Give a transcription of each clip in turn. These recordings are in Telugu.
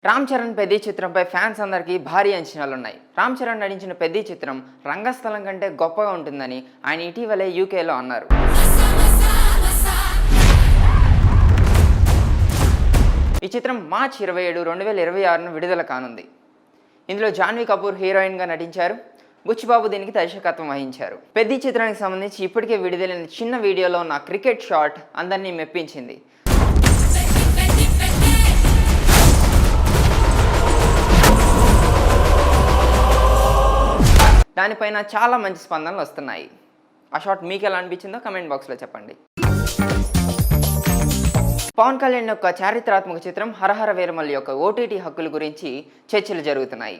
రామ్ చరణ్ పెద్ది చిత్రంపై ఫ్యాన్స్ అందరికీ భారీ అంచనాలున్నాయి. రామ్ చరణ్ నటించిన పెద్ది చిత్రం రంగస్థలం కంటే గొప్పగా ఉంటుందని ఆయన ఇటీవలే యూకేలో అన్నారు. ఈ చిత్రం మార్చి 27, 2026న విడుదల కానుంది. ఇందులో జాన్వీ కపూర్ హీరోయిన్గా నటించారు. బుచ్చిబాబు దీనికి దర్శకత్వం వహించారు. పెద్ది చిత్రానికి సంబంధించి ఇప్పటికే విడుదలైన చిన్న వీడియోలో ఉన్న క్రికెట్ షాట్ అందరినీ మెప్పించింది. దానిపైన చాలా మంచి స్పందనలు వస్తున్నాయి. ఆ షాట్ మీకు ఎలా అనిపించిందో కమెంట్ బాక్స్లో చెప్పండి. పవన్ కళ్యాణ్ యొక్క చారిత్రాత్మక చిత్రం హరహర వీరమల్లి యొక్క ఓటీటీ హక్కుల గురించి చర్చలు జరుగుతున్నాయి.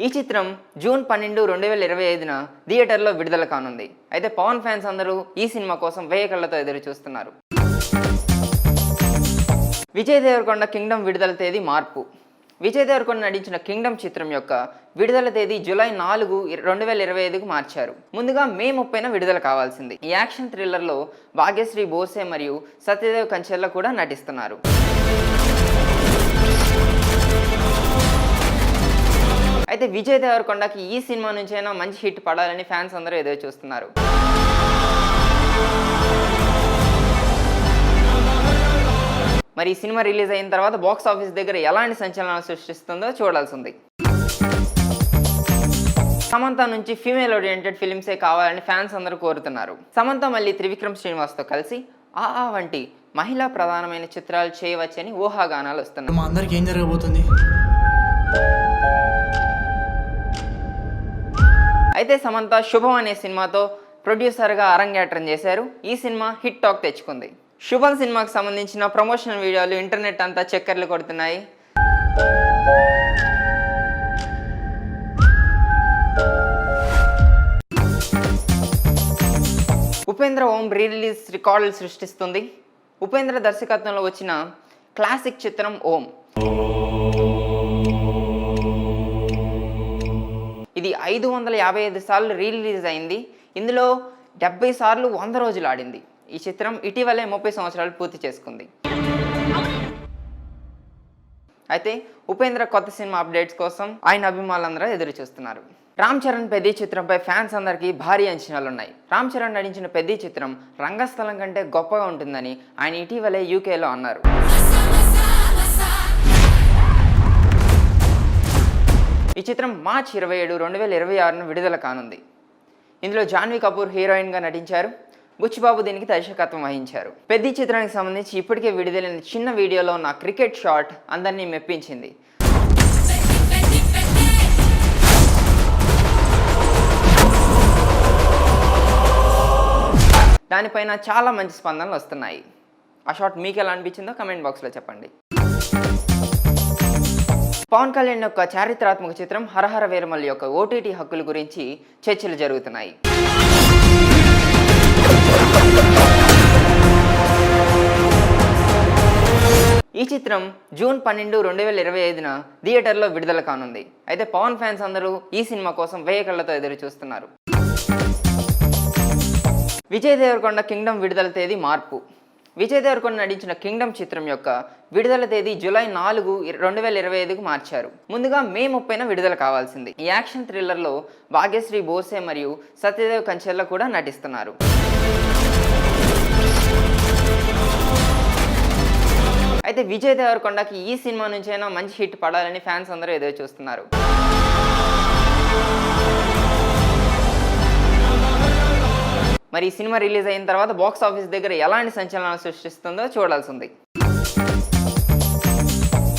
ఈ చిత్రం జూన్ 12, 2025న థియేటర్లో విడుదల కానుంది. అయితే పవన్ ఫ్యాన్స్ అందరూ ఈ సినిమా కోసం వేయ కళ్ళతో ఎదురు చూస్తున్నారు. విజయ్ దేవరకొండ కింగ్డమ్ విడుదల తేదీ మార్పు. విజయ్ దేవరకొండ నటించిన కింగ్డమ్ చిత్రం యొక్క విడుదల తేదీ జూలై 4, 2025కు మార్చారు. ముందుగా మే 30న విడుదల కావాల్సింది. ఈ యాక్షన్ థ్రిల్లర్లో భాగ్యశ్రీ బోర్సే మరియు సత్యదేవ్ కంచెల్ల కూడా నటిస్తున్నారు. అయితే విజయ్ దేవరకొండకి ఈ సినిమా నుంచైనా మంచి హిట్ పడాలని ఫ్యాన్స్ అందరూ ఎదురు చూస్తున్నారు. మరి ఈ సినిమా రిలీజ్ అయిన తర్వాత బాక్స్ ఆఫీస్ దగ్గర ఎలాంటి సంచలనాలు సృష్టిస్తుందో చూడాల్సి ఉంది. సమంత నుంచి ఫీమేల్ ఓరియంటెడ్ ఫిలిమ్సే కావాలని ఫ్యాన్స్ అందరూ కోరుతున్నారు. సమంత మళ్ళీ త్రివిక్రమ్ శ్రీనివాస్తో కలిసి ఆ వంటి మహిళా ప్రధానమైన చిత్రాలు చేయవచ్చని ఊహాగానాలు వస్తున్నాయి. మా అందరికి ఏం జరగబోతుంది? అయితే సమంత శుభం అనే సినిమాతో ప్రొడ్యూసర్గా అరంగేట్రం చేశారు. ఈ సినిమా హిట్ టాక్ తెచ్చుకుంది. శుభం సినిమాకి సంబంధించిన ప్రమోషనల్ వీడియోలు ఇంటర్నెట్ అంతా చక్కర్లు కొడుతున్నాయి. ఉపేంద్ర ఓం రీ-రిలీజ్ రికార్డులు సృష్టిస్తుంది. ఉపేంద్ర దర్శకత్వంలో వచ్చిన క్లాసిక్ చిత్రం ఓం. ఇది 555 సార్లు రీ-రిలీజ్ అయింది. ఇందులో 70 సార్లు 100 రోజులు ఆడింది. ఈ చిత్రం ఇటీవలే 30 సంవత్సరాలు పూర్తి చేసుకుంది. అయితే ఉపేంద్ర కొత్త సినిమా అప్డేట్స్ కోసం ఆయన అభిమానులందరూ ఎదురు చూస్తున్నారు. రామ్ చరణ్ పెద్ది చిత్రంపై ఫ్యాన్స్ అందరికీ భారీ అంచనాలున్నాయి. రామ్ చరణ్ నటించిన పెద్ది చిత్రం రంగస్థలం కంటే గొప్పగా ఉంటుందని ఆయన ఇటీవలే యూకేలో అన్నారు. ఈ చిత్రం మార్చి 27, 2026న విడుదల కానుంది. ఇందులో జాన్వీ కపూర్ హీరోయిన్గా నటించారు. బుచ్చిబాబు దీనికి దర్శకత్వం వహించారు. పెద్ది చిత్రానికి సంబంధించి ఇప్పటికే విడుదలైన చిన్న వీడియోలో ఉన్న క్రికెట్ షాట్ అందరినీ మెప్పించింది. దానిపైన చాలా మంచి స్పందనలు వస్తున్నాయి. ఆ షాట్ మీకు ఎలా అనిపించిందో కమెంట్ బాక్స్లో చెప్పండి. పవన్ కళ్యాణ్ యొక్క చారిత్రాత్మక చిత్రం హరహర వీరమల్లి యొక్క ఓటీటీ హక్కుల గురించి చర్చలు జరుగుతున్నాయి. ఈ చిత్రం జూన్ 12, 2025న థియేటర్లో విడుదల కానుంది. అయితే పవన్ ఫ్యాన్స్ అందరూ ఈ సినిమా కోసం వేయ కళ్ళతో ఎదురు చూస్తున్నారు. విజయ్ దేవరకొండ కింగ్డమ్ విడుదల తేదీ మార్పు. విజయ్ దేవరకొండ నటించిన కింగ్డమ్ చిత్రం యొక్క విడుదల తేదీ జూలై 4, 2025కు మార్చారు. ముందుగా మే 30న విడుదల కావాల్సింది. ఈ యాక్షన్ థ్రిల్లర్లో భాగ్యశ్రీ బోర్సే మరియు సత్యదేవ్ కంచెల్ల కూడా నటిస్తున్నారు. అయితే విజయ్ దేవరకొండకి ఈ సినిమా నుంచైనా మంచి హిట్ పడాలని ఫ్యాన్స్ అందరూ ఎదురు చూస్తున్నారు. మరి ఈ సినిమా రిలీజ్ అయిన తర్వాత బాక్స్ ఆఫీస్ దగ్గర ఎలాంటి సంచలనాలు సృష్టిస్తుందో చూడాల్సి ఉంది.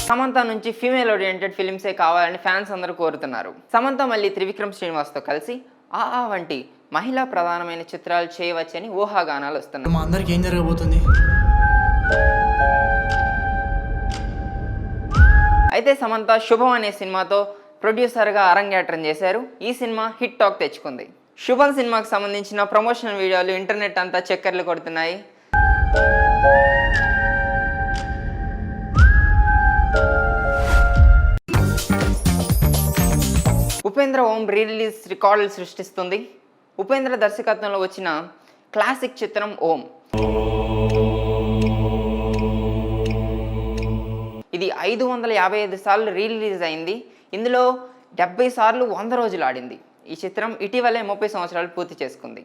సమంత నుంచి ఫీమేల్ ఓరియంటెడ్ ఫిలిమ్సే కావాలని ఫ్యాన్స్ అందరూ కోరుతున్నారు. సమంత మళ్ళీ త్రివిక్రమ్ శ్రీనివాస్తో కలిసి ఆ వంటి మహిళా ప్రధానమైన చిత్రాలు చేయవచ్చని ఊహాగానాలు వస్తున్నాయి. మా అందరికి ఏం జరగబోతుంది? అయితే సమంత శుభం అనే సినిమాతో ప్రొడ్యూసర్గా అరంగేట్రం చేశారు. ఈ సినిమా హిట్ టాక్ తెచ్చుకుంది. శుభం సినిమాకి సంబంధించిన ప్రమోషనల్ వీడియోలు ఇంటర్నెట్ అంతా చక్కర్లు కొడుతున్నాయి. ఉపేంద్ర ఓం రీ-రిలీజ్ రికార్డులు సృష్టిస్తుంది. ఉపేంద్ర దర్శకత్వంలో వచ్చిన క్లాసిక్ చిత్రం ఓం. ఇది 555 సార్లు రిలీజ్ అయింది. ఇందులో 70 సార్లు 100 రోజులు ఆడింది. ఈ చిత్రం ఇటీవలే 30 సంవత్సరాలు పూర్తి చేసుకుంది.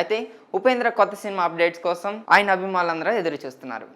అయితే ఉపేంద్ర కొత్త సినిమా అప్డేట్స్ కోసం ఆయన అభిమానులందరూ ఎదురు చూస్తున్నారు.